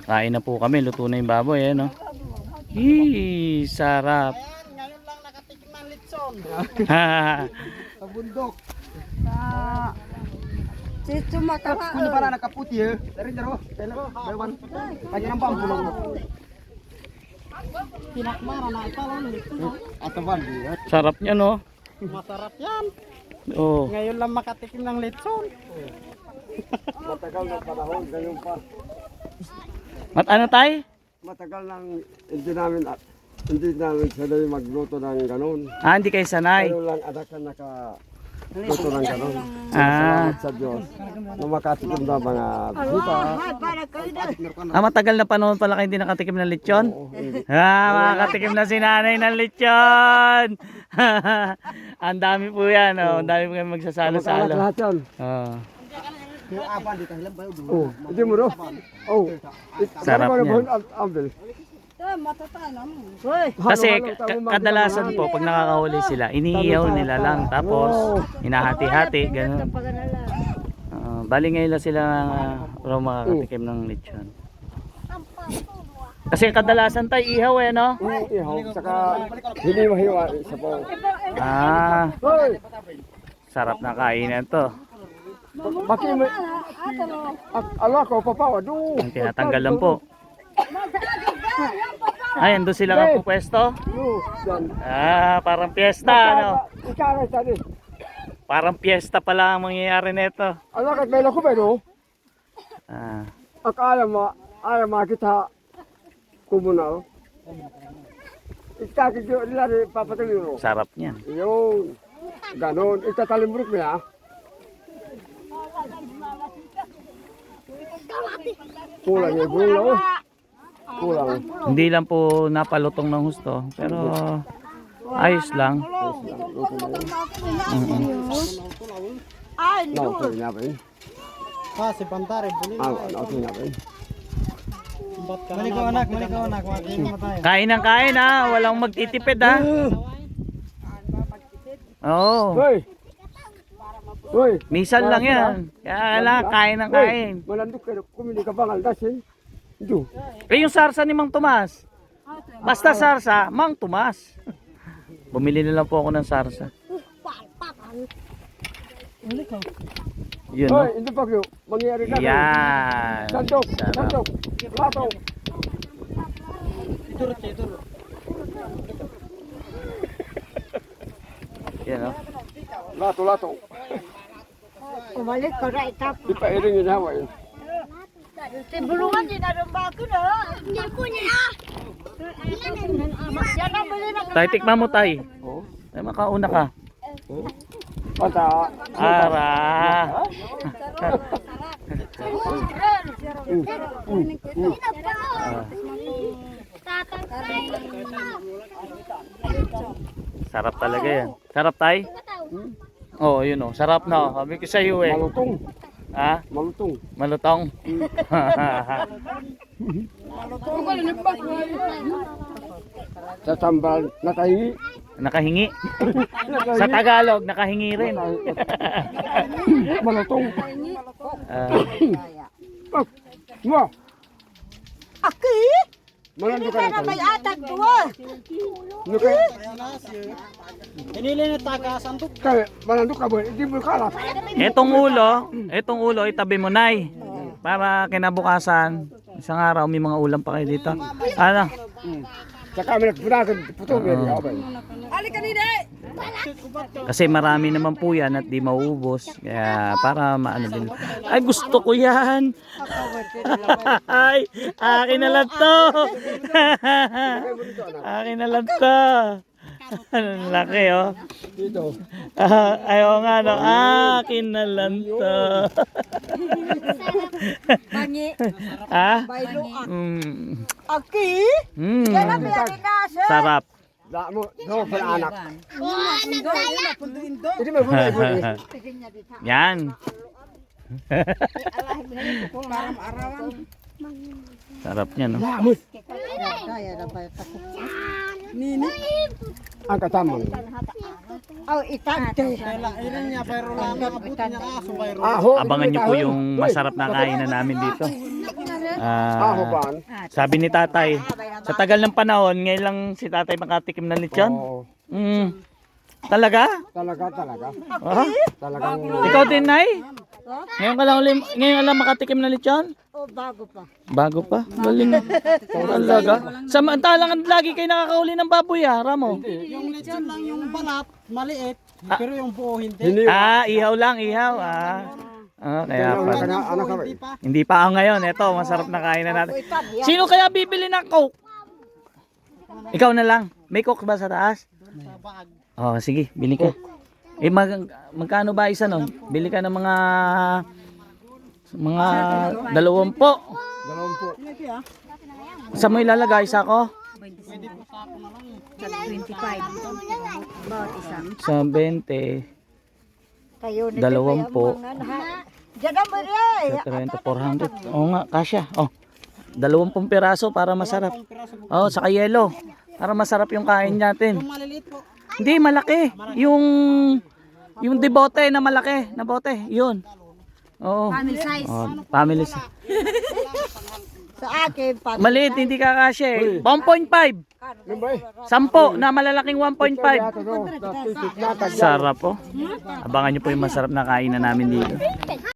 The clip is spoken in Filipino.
Kain na po kami, luto na yung baboy, eh, no? Hii, sarap. Ayan, ngayon lang nakatikim ng litson. Sa bundok. Sito mataka. Kunya pala nakaputi eh. Dari daro. Dawan. Kanya nang pampulong mo. Pinakmara na ito lang. Ataban dia. Sarap niya, no? Masarap yan. Oh. Ngayon lang makatikim ng litson. Matagal na panahon ngayon pa. At ano tay? Matagal nang hindi namin sanay magluto ng ganun. Ah, hindi kayo sanay. Pero lang anak na luto ng ganun. Ah. Salamat sa Diyos. Na makatikim na mga buta. Matagal na panahon pala kayo hindi nakatikim ng lechon? Makakatikim na si nanay ng lechon! Ang dami po yan, oh. Ang dami po kayo magsasalo-salo. Lahat yan. Oh. Oh, hindi mo ro. Oh. Sarap niyan. Ambil. Kasi kadalasan po pag nakakahuli sila, iniihaw nila lang tapos hinahati-hati ganun. Bali ngayon lang sila raw makakatikim ng lechon. Kasi kadalasan tayo ihaw eh, no? Ihaw, saka hiniwa-hiwa sa po. Ah, Hoy! sarap na kainan to. Baki mo. Ala ko papawa do. Ang tinatanggal lang po. Ay, ando sila nga po pwesto. Ah, parang piyesta, ano? Ikaw tadi. Parang piyesta pala ang mangyayari nito. Ala ka melo ko pero. Ah, Akala mo kita kumunal. Ika kito lari papatuliro. sarap niyan. Yung ganon, itatalimbruk nila. Kulang yung gulo. Kulang. Hindi lang po napalutong ng husto, pero ayos lang. Ay, Nauto niya ba yun? Kasi pantare, buli. Nauto niya ba yun? Malikaw anak, makinig mo tayo. Kain ng kain ha, walang magtitipid ha. Oo, Hoy! Hoy! minsan lang yan. Kaya lang, kain ng kain. Malandok kayo, kumili ka bangal dasin. Do. Eh yung sarsa ni Mang Tomas. Basta sarsa, Mang Tomas. Bumili na lang po ako ng sarsa. Yun, no? Hoy, hindi pa kayo. Mangyari na. Yan. Sandok, Sarap. sandok. Lato. Yan, no? Lato. umalik ko na itap. Di pa iring yun hawa yun. Tibulungan din na rin ba ako na? Hindi ko niya. Yan ang bali na. Tay, tikman mo tay. Oh. Ay, makauna ka. Pata. Ara. Sarap talaga yan. Sarap tay? Oo, yun o. Sarap na. Sabi ko sa iyo eh. Malutong. Ha? Malutong. Malutong. Sa sambal, nakahingi. Nakahingi. Sa Tagalog, nakahingi rin. Malutong. Ah, Mo. Aki? Malando ka Kaya na may tayo. atag tuwa. Nuka. Hinili na tagasan to. Kaya, malando ka ba? Hindi mo kalat. etong ulo, itabi mo nay. Para kinabukasan, isang araw may mga ulam pa kayo dito. Ano? Sa kami nagpunakan, puto mo yun. Halika ni Day. Kasi marami naman po yan at di mauubos. Kaya para maano din. Ay, gusto ko yan. Ay, akin na lang to. Akin na lang to. Ang laki oh. Dito. Ayaw nga no. Akin na lang to. Bangi. Ha? Baylo. Mm. Aki? Mm. Yan ang pinagkasa. Sarap. Da mo, no, para anak. Pundo, yun na, punduin do. Hindi mo bulay. Yan. Parang arawan. Sarap niya no. Kaya na ba ito? Ang katamang. Oh, itante. Kaya ilan niya, pero lang abot niya aso, pero. Aho. Abangan nyo po yung masarap na kainan namin dito. Aho Ah, ba? sabi ni tatay, sa tagal ng panahon, ngayon lang si tatay makatikim ng lechon. Oo. Mm. Talaga? Talaga. Ah? Talagang. Ikaw din, Nay? Ngayon ka lang makatikim ng lechon? Oh, bago pa. Bago pa? Galing. Talaga. Samantalang lagi kayo nakakahuli ng baboy, Ramo. Yung lechon lang yung balat, maliit. Pero yung buo hindi. Hindi. Ihaw lang, ihaw. Kaya Wala pala. ka na, anak ka. Hindi pa. Hindi pa ako ngayon. Ito, masarap na kainan natin. Sino kaya bibili ng Coke? Ikaw na lang. May Coke ba sa taas? Sa baag. Oh, sige, bili ka. Magkano ba isa nun? Bili ka ng mga 20. 20. Saan mo ilalagay? Isa ko? Pwede po sa ako na lang. 25. Bawat isa. Sa 20. Kayo na 20. Diyan ang bari. Sa 30, 400. Oo nga, kasya. Oh, 20 piraso para masarap. Oh, saka yelo. Para masarap yung kain natin. Yung maliliit po. Hindi, malaki. Yung debote na malaki, na bote. Yun. Oo. Family size. Oh, family size. Sa akin, Maliit, hindi kakasya eh. 1.5. Yung ba? 10 na malalaking 1.5. Tatag. Sarap po. Abangan nyo po yung masarap na kainan namin dito.